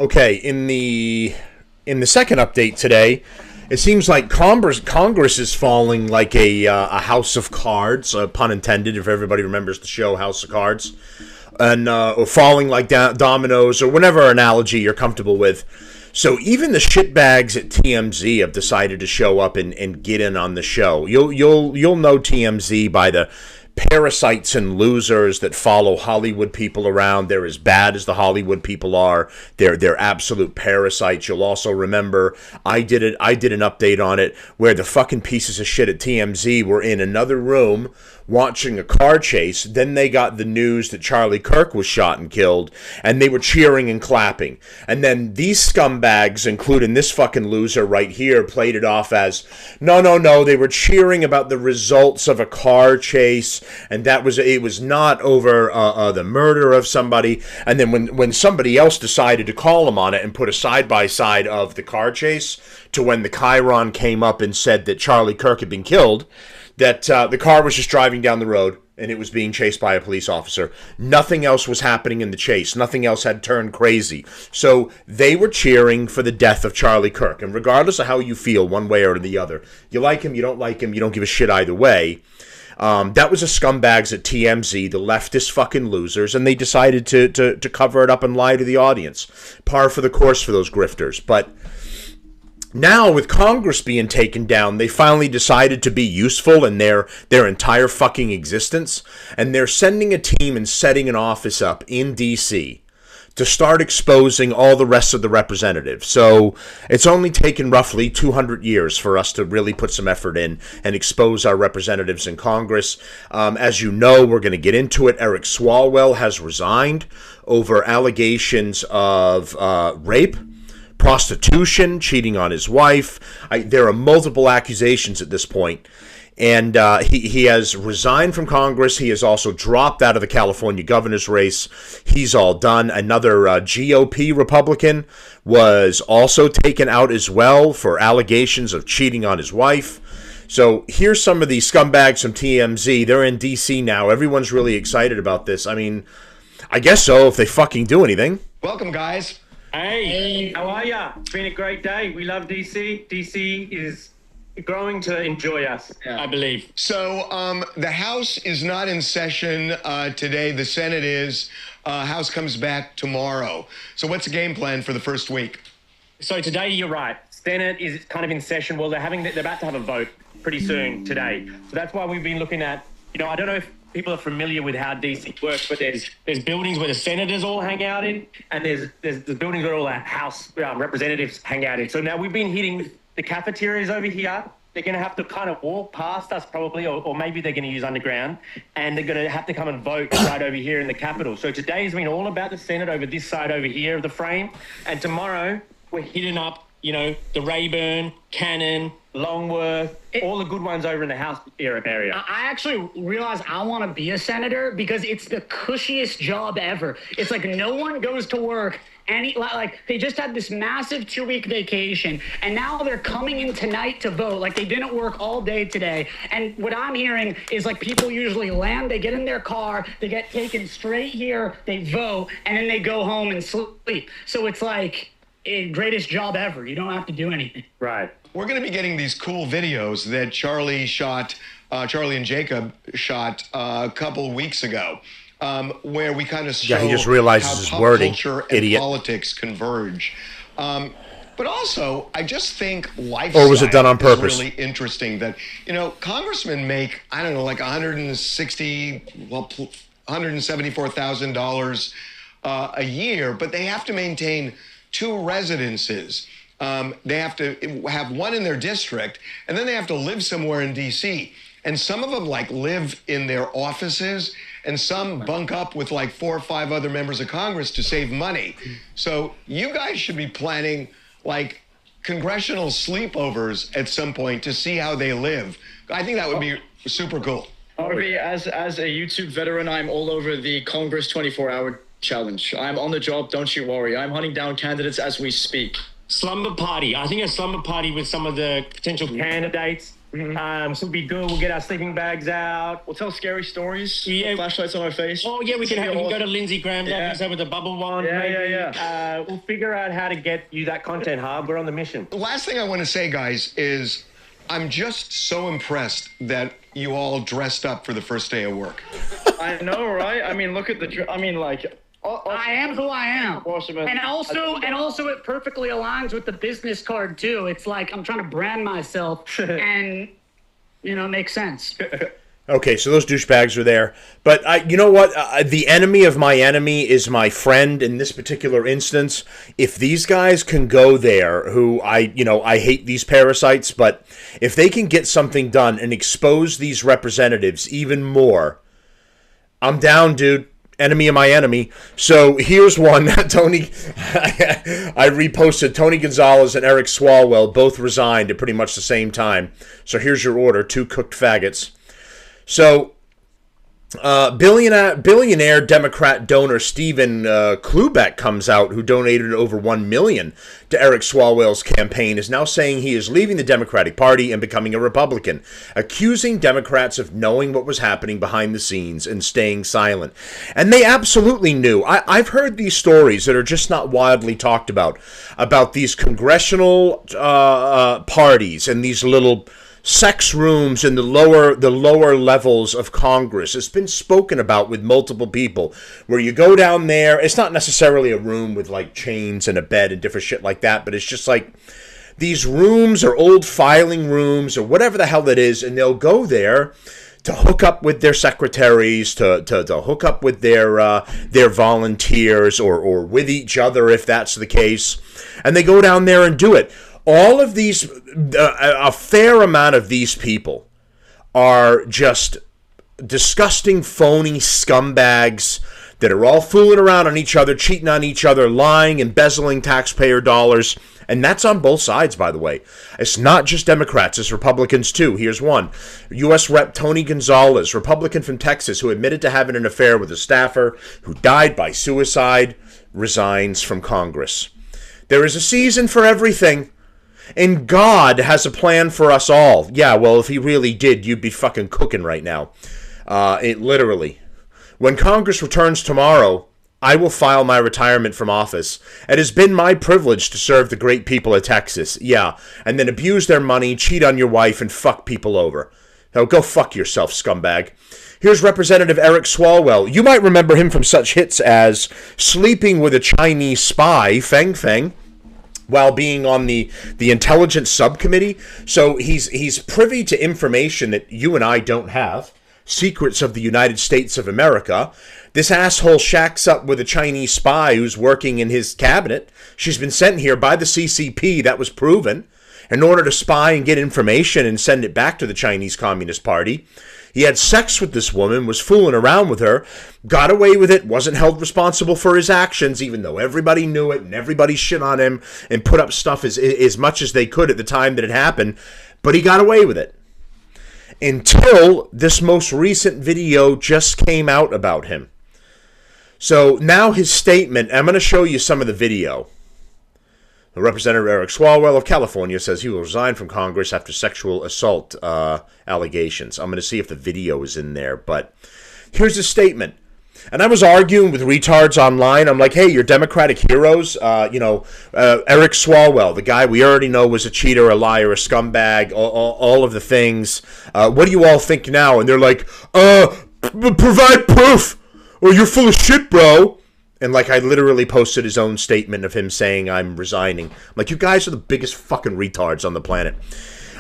Okay, in the second update today, it seems like Congress is falling like a house of cards, pun intended. If everybody remembers the show House of Cards, and or falling like dominoes, or whatever analogy you're comfortable with. So even the shitbags at TMZ have decided to show up and get in on the show. You'll know TMZ by the parasites and losers that follow Hollywood people around. They're as bad as the Hollywood people are. They're absolute parasites. You'll also remember I did an update on it where the fucking pieces of shit at TMZ were in another room watching a car chase. Then they got the news that Charlie Kirk was shot and killed, and they were cheering and clapping. And then these scumbags, including this fucking loser right here, played it off as, no, they were cheering about the results of a car chase, and it was not over the murder of somebody. And then when somebody else decided to call them on it and put a side-by-side of the car chase to when the Chiron came up and said that Charlie Kirk had been killed, that the car was just driving down the road and it was being chased by a police officer. Nothing else was happening in the chase. Nothing else had turned crazy. So they were cheering for the death of Charlie Kirk. And regardless of how you feel one way or the other, you like him, you don't like him, you don't give a shit either way. That was the scumbags at TMZ, the leftist fucking losers, and they decided to cover it up and lie to the audience. Par for the course for those grifters. But now, with Congress being taken down, they finally decided to be useful in their entire fucking existence, and they're sending a team and setting an office up in D.C. to start exposing all the rest of the representatives. So it's only taken roughly 200 years for us to really put some effort in and expose our representatives in Congress. As you know, we're going to get into it. Eric Swalwell has resigned over allegations of rape, prostitution, cheating on his wife. There are multiple accusations at this point. And he has resigned from Congress. He has also dropped out of the California governor's race. He's all done. Another GOP Republican was also taken out as well for allegations of cheating on his wife. So here's some of these scumbags from TMZ. They're in D.C. now. Everyone's really excited about this. I mean, I guess so if they fucking do anything. Welcome, guys. Hey, how are ya? It's been a great day. We love DC. DC is growing to enjoy us, I believe. So the House is not in session today. The Senate is. House comes back tomorrow. So what's the game plan for the first week? So today, you're right. Senate is kind of in session. Well, they're about to have a vote pretty soon today. So that's why we've been looking at, I don't know if people are familiar with how DC works, but there's buildings where the senators all hang out in, and there's the buildings where all the House representatives hang out in. So now we've been hitting the cafeterias over here. They're going to have to kind of walk past us probably, or maybe they're going to use underground, and they're going to have to come and vote right over here in the Capitol. So today has been all about the Senate over this side over here of the frame, and tomorrow we're hitting up, the Rayburn, Cannon, Longworth, all the good ones over in the House area. I actually realize I want to be a senator because it's the cushiest job ever. It's like no one goes to work. Like they just had this massive 2-week vacation, and now they're coming in tonight to vote. Like they didn't work all day today. And what I'm hearing is like people usually land, they get in their car, they get taken straight here, they vote, and then they go home and sleep. So it's like greatest job ever. You don't have to do anything. Right. We're going to be getting these cool videos that Charlie and Jacob shot a couple of weeks ago, where we kind of show he just realizes how his pop wording, culture and idiot. politics converge. But also, I just think lifestyle Or was it done on purpose? is really interesting that, congressmen make, I don't know, like $174,000 a year, but they have to maintain 2 residences. They have to have one in their district, and then they have to live somewhere in D.C. And some of them live in their offices, and some bunk up with 4 or 5 other members of Congress to save money. So you guys should be planning congressional sleepovers at some point to see how they live. I think that would be super cool. Harvey, as a YouTube veteran, I'm all over the Congress 24-hour challenge. I'm on the job, don't you worry. I'm hunting down candidates as we speak. Slumber party. I think a slumber party with some of the potential candidates So we'll be good. We'll get our sleeping bags out. We'll tell scary stories. Yeah. Flashlights on our face. Oh yeah, we can go to Lindsey Graham's office with the bubble wand. Yeah. We'll figure out how to get you that content, Harb. We're on the mission. The last thing I want to say, guys, is I'm just so impressed that you all dressed up for the first day of work. I know, right? I mean, look at I am who I am. And also it perfectly aligns with the business card too. It's like I'm trying to brand myself and it makes sense. Okay, so those douchebags are there. But you know what? The enemy of my enemy is my friend in this particular instance. If these guys can go there, who I hate these parasites, but if they can get something done and expose these representatives even more, I'm down, dude. Enemy of my enemy. So here's one. Tony, I reposted Tony Gonzalez and Eric Swalwell both resigned at pretty much the same time. So here's your order, 2 cooked faggots. So, billionaire Democrat donor Stephen Klubeck comes out, who donated over $1 million to Eric Swalwell's campaign, is now saying he is leaving the Democratic Party and becoming a Republican, accusing Democrats of knowing what was happening behind the scenes and staying silent. And they absolutely knew. I've heard these stories that are just not widely talked about these congressional parties and these little sex rooms in the lower levels of Congress. It's been spoken about with multiple people, where you go down there. It's not necessarily a room with like chains and a bed and different shit like that, but it's just like these rooms or old filing rooms or whatever the hell it is, and they'll go there to hook up with their secretaries, to hook up with their volunteers or with each other if that's the case, and they go down there and do it. All of these, a fair amount of these people are just disgusting, phony scumbags that are all fooling around on each other, cheating on each other, lying, embezzling taxpayer dollars. And that's on both sides, by the way. It's not just Democrats, it's Republicans too. Here's one. U.S. Rep. Tony Gonzalez, Republican from Texas, who admitted to having an affair with a staffer who died by suicide, resigns from Congress. There is a season for everything. And God has a plan for us all. Yeah, well, if he really did, you'd be fucking cooking right now. Literally. When Congress returns tomorrow, I will file my retirement from office. It has been my privilege to serve the great people of Texas. Yeah, and then abuse their money, cheat on your wife, and fuck people over. Now, go fuck yourself, scumbag. Here's Representative Eric Swalwell. You might remember him from such hits as sleeping with a Chinese spy, Feng Feng, while being on the intelligence subcommittee. So he's privy to information that you and I don't have. Secrets of the United States of America. This asshole shacks up with a Chinese spy who's working in his cabinet. She's been sent here by the CCP, that was proven, in order to spy and get information and send it back to the Chinese Communist Party. He had sex with this woman, was fooling around with her, got away with it, wasn't held responsible for his actions, even though everybody knew it and everybody shit on him and put up stuff as much as they could at the time that it happened. But he got away with it. Until this most recent video just came out about him. So now his statement, I'm going to show you some of the video. Representative Eric Swalwell of California says he will resign from Congress after sexual assault allegations. I'm going to see if the video is in there, but here's his statement. And I was arguing with retards online. I'm like, hey, you're Democratic heroes. Eric Swalwell, the guy we already know was a cheater, a liar, a scumbag, all of the things. What do you all think now? And they're like, provide proof, or you're full of shit, bro. And like, I literally posted his own statement of him saying I'm resigning. I'm like, you guys are the biggest fucking retards on the planet.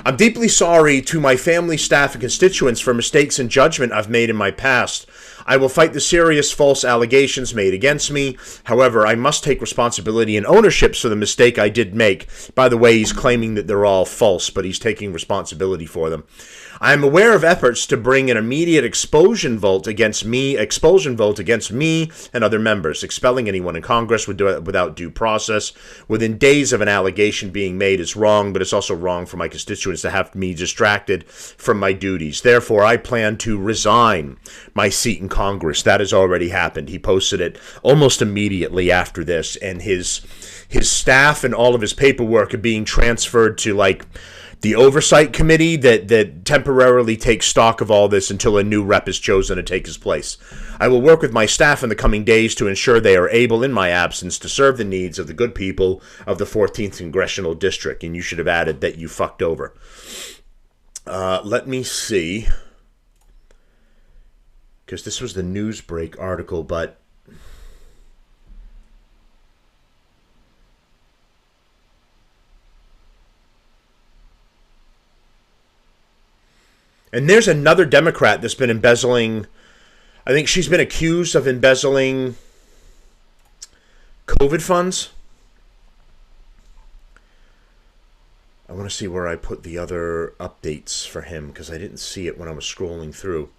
I'm deeply sorry to my family, staff, and constituents for mistakes and judgment I've made in my past. I will fight the serious false allegations made against me. However, I must take responsibility and ownership for the mistake I did make. By the way, he's claiming that they're all false, but he's taking responsibility for them. I am aware of efforts to bring an immediate expulsion vote against me and other members. Expelling anyone in Congress without due process within days of an allegation being made is wrong, but it's also wrong for my constituents to have me distracted from my duties. Therefore, I plan to resign my seat in Congress. That has already happened. He posted it almost immediately after this, and his staff and all of his paperwork are being transferred to like the oversight committee that temporarily takes stock of all this until a new rep is chosen to take his place. I will work with my staff in the coming days to ensure they are able, in my absence, to serve the needs of the good people of the 14th Congressional District. And you should have added that you fucked over. Let me see. Because this was the Newsbreak article, but... And there's another Democrat that's been embezzling. I think she's been accused of embezzling COVID funds. I want to see where I put the other updates for him because I didn't see it when I was scrolling through.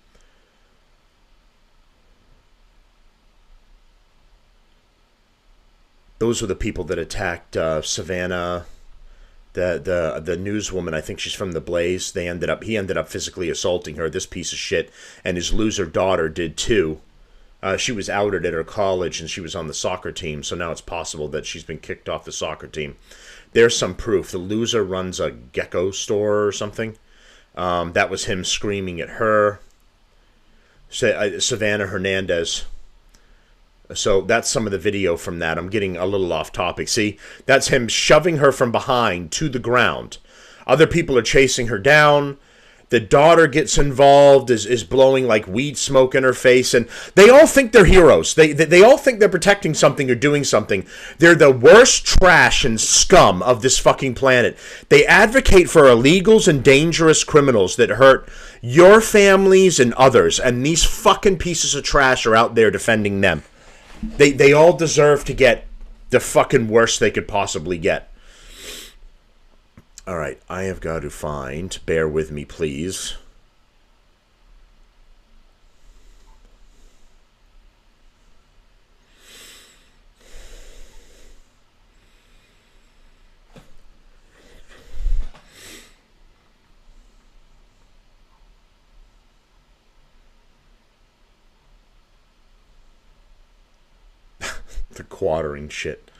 Those were the people that attacked Savannah. The newswoman, I think she's from The Blaze. He ended up physically assaulting her, this piece of shit, and his loser daughter did too. She was outed at her college and she was on the soccer team, so now it's possible that she's been kicked off the soccer team. There's some proof. The loser runs a gecko store or something. That was him screaming at her. Savannah Hernandez. So that's some of the video from that. I'm getting a little off topic. See, that's him shoving her from behind to the ground. Other people are chasing her down. The daughter gets involved, is blowing like weed smoke in her face. And they all think they're heroes. They all think they're protecting something or doing something. They're the worst trash and scum of this fucking planet. They advocate for illegals and dangerous criminals that hurt your families and others. And these fucking pieces of trash are out there defending them. They all deserve to get the fucking worst they could possibly get. All right, I have got to find, bear with me, please. The quartering shit.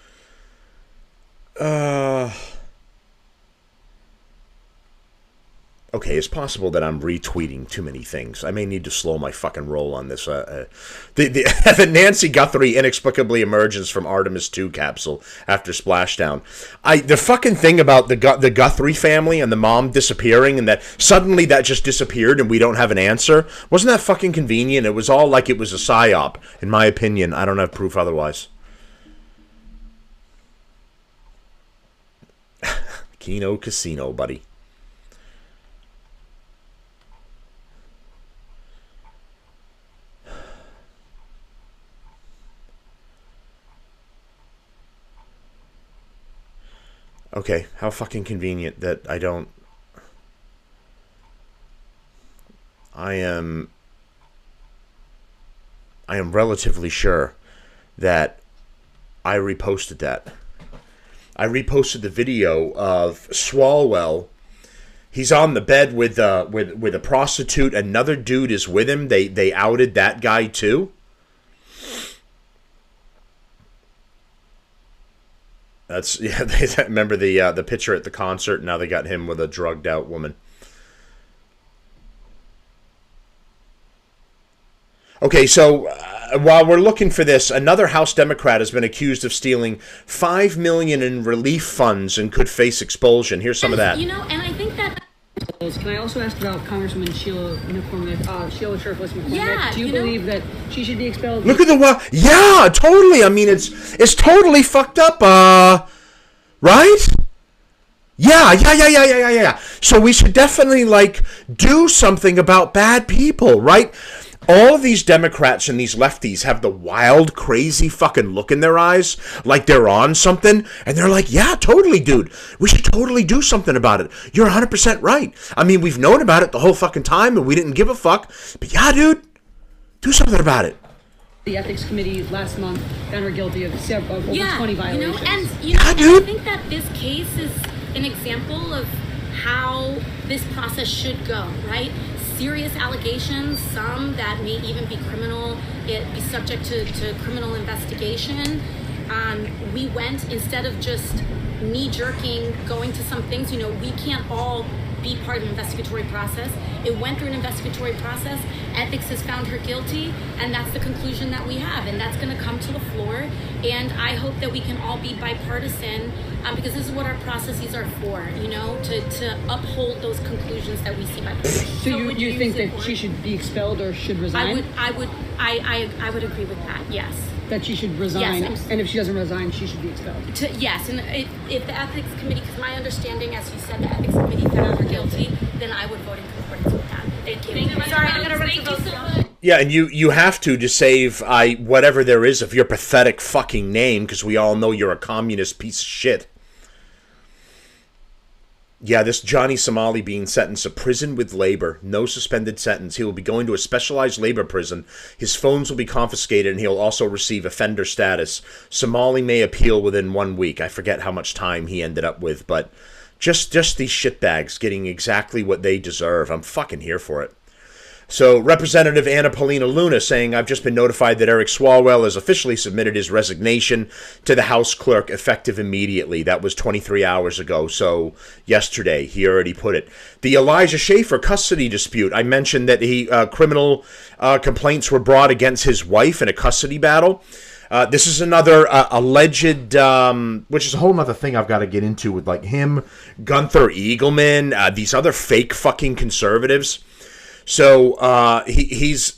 Okay, it's possible that I'm retweeting too many things. I may need to slow my fucking roll on this. The Nancy Guthrie inexplicably emerges from Artemis 2 capsule after splashdown. The fucking thing about the Guthrie family and the mom disappearing and that suddenly that just disappeared and we don't have an answer. Wasn't that fucking convenient? It was all like it was a psyop, in my opinion. I don't have proof otherwise. Keno Casino, buddy. Okay, how fucking convenient that I don't... I am relatively sure that I reposted that. I reposted the video of Swalwell. He's on the bed with a prostitute. Another dude is with him. They outed that guy too. That's They remember the picture at the concert. Now they got him with a drugged out woman. Okay, so while we're looking for this, another House Democrat has been accused of stealing $5 million in relief funds and could face expulsion. Here's some of that. You know, and I think that. Can I also ask about Congresswoman Sheila Sharpless McCormick? Yeah, do you believe that she should be expelled? Look at the yeah, totally. I mean, it's totally fucked up. Right? Yeah. So we should definitely do something about bad people, right? All of these Democrats and these lefties have the wild, crazy fucking look in their eyes, like they're on something, and they're like, yeah, totally, dude. We should totally do something about it. You're 100% right. I mean, we've known about it the whole fucking time, and we didn't give a fuck. But yeah, dude, do something about it. The Ethics Committee last month found her guilty of over 20 violations. And I think that this case is an example of how this process should go, right? Serious allegations, some that may even be criminal, be subject to criminal investigation. we went, instead of just knee-jerking, going to some things, we can't all be part of an investigatory process. It went through an investigatory process. Ethics has found her guilty, and that's the conclusion that we have, and that's going to come to the floor. And I hope that we can all be bipartisan, because this is what our processes are for, to uphold those conclusions that we see by. So you think that she should be expelled or should resign? I would agree with that. Yes. That she should resign, yes, and if she doesn't resign, she should be expelled. Yes, and if the ethics committee, because my understanding, as you said, the ethics committee found her guilty, then I would vote in accordance with that. Thank you. Sorry, I gotta run to vote. Yeah, and you have to save whatever there is of your pathetic fucking name, because we all know you're a communist piece of shit. Yeah, this Johnny Somali being sentenced to prison with labor, no suspended sentence. He will be going to a specialized labor prison. His phones will be confiscated, and he'll also receive offender status. Somali may appeal within 1 week. I forget how much time he ended up with, but just these shitbags getting exactly what they deserve. I'm fucking here for it. So, Representative Anna Paulina Luna saying, I've just been notified that Eric Swalwell has officially submitted his resignation to the House Clerk effective immediately. That was 23 hours ago, so yesterday he already put it. The Elijah Schaffer custody dispute. I mentioned that criminal complaints were brought against his wife in a custody battle. This is another alleged, which is a whole other thing I've got to get into with like him, Gunther Eagleman, these other fake fucking conservatives. So his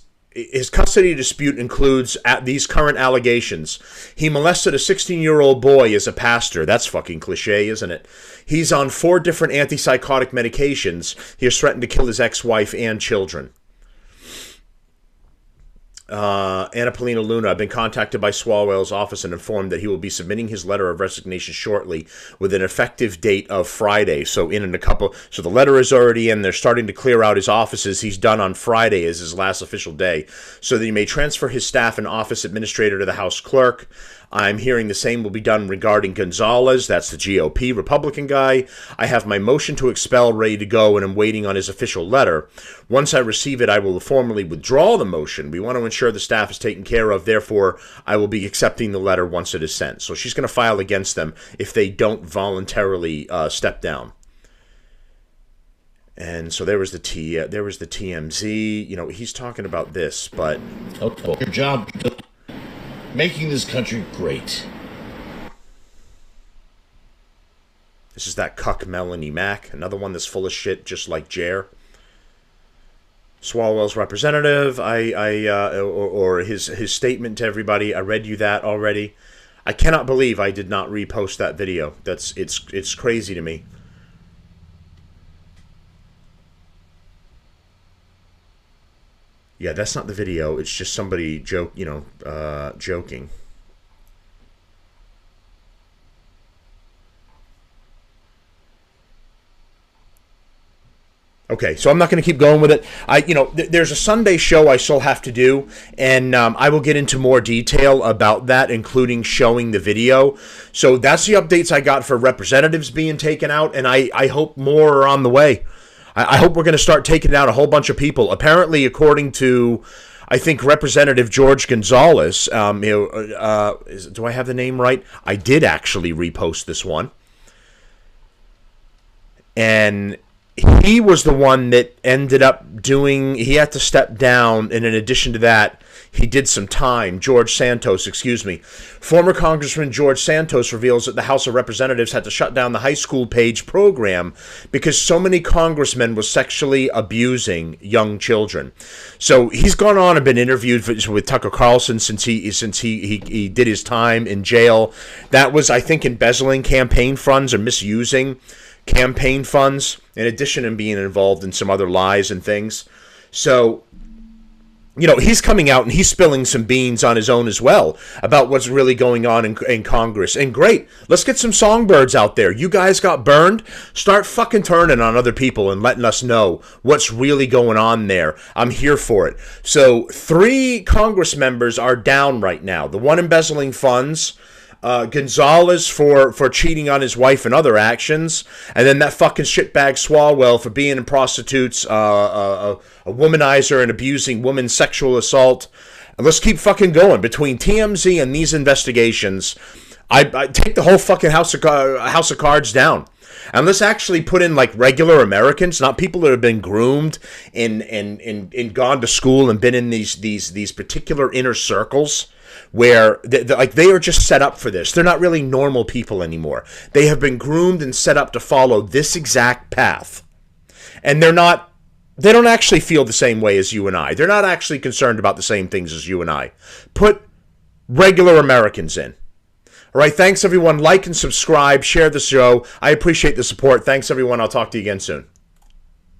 custody dispute includes these current allegations. He molested a 16-year-old boy as a pastor. That's fucking cliche, isn't it? He's on 4 different antipsychotic medications. He has threatened to kill his ex-wife and children. Anna Paulina Luna, I've been contacted by Swalwell's office and informed that he will be submitting his letter of resignation shortly with an effective date of Friday. So the letter is already in. They're starting to clear out his offices. He's done on Friday as his last official day, so that he may transfer his staff and office administrator to the House Clerk. I'm hearing the same will be done regarding Gonzalez. That's the GOP Republican guy. I have my motion to expel ready to go, and I'm waiting on his official letter. Once I receive it, I will formally withdraw the motion. We want to ensure the staff is taken care of. Therefore, I will be accepting the letter once it is sent. So she's going to file against them if they don't voluntarily step down. And so there was the TMZ. He's talking about this, but your job. Making this country great. This is that cuck Melanie Mack, another one that's full of shit, just like Jer. Swalwell's representative, or his statement to everybody. I read you that already. I cannot believe I did not repost that video. It's crazy to me. Yeah, that's not the video. It's just somebody joking. Okay, so I'm not going to keep going with it. There's a Sunday show I still have to do, and I will get into more detail about that, including showing the video. So that's the updates I got for representatives being taken out, and I hope more are on the way. I hope we're going to start taking out a whole bunch of people. Apparently, according to, I think, Representative George Gonzalez, do I have the name right? I did actually repost this one. And he was the one that ended up he had to step down, and in addition to that, he did some time. Former Congressman George Santos reveals that the House of Representatives had to shut down the high school page program because so many congressmen were sexually abusing young children. So he's gone on and been interviewed with Tucker Carlson since he did his time in jail. That was, I think, embezzling campaign funds or misusing campaign funds, in addition to being involved in some other lies and things. So, he's coming out and he's spilling some beans on his own as well about what's really going on in Congress. And great, let's get some songbirds out there. You guys got burned? Start fucking turning on other people and letting us know what's really going on there. I'm here for it. So 3 Congress members are down right now. The one embezzling funds, Gonzalez for cheating on his wife and other actions, and then that fucking shitbag Swalwell for being in prostitutes, a womanizer and abusing women's sexual assault. And let's keep fucking going. Between TMZ and these investigations, I take the whole fucking House of Cards down. And let's actually put in like regular Americans, not people that have been groomed and gone to school and been in these particular inner circles where they are just set up for this. They're not really normal people anymore. They have been groomed and set up to follow this exact path. And they don't actually feel the same way as you and I. They're not actually concerned about the same things as you and I. Put regular Americans in. All right, thanks, everyone. Like and subscribe. Share the show. I appreciate the support. Thanks, everyone. I'll talk to you again soon.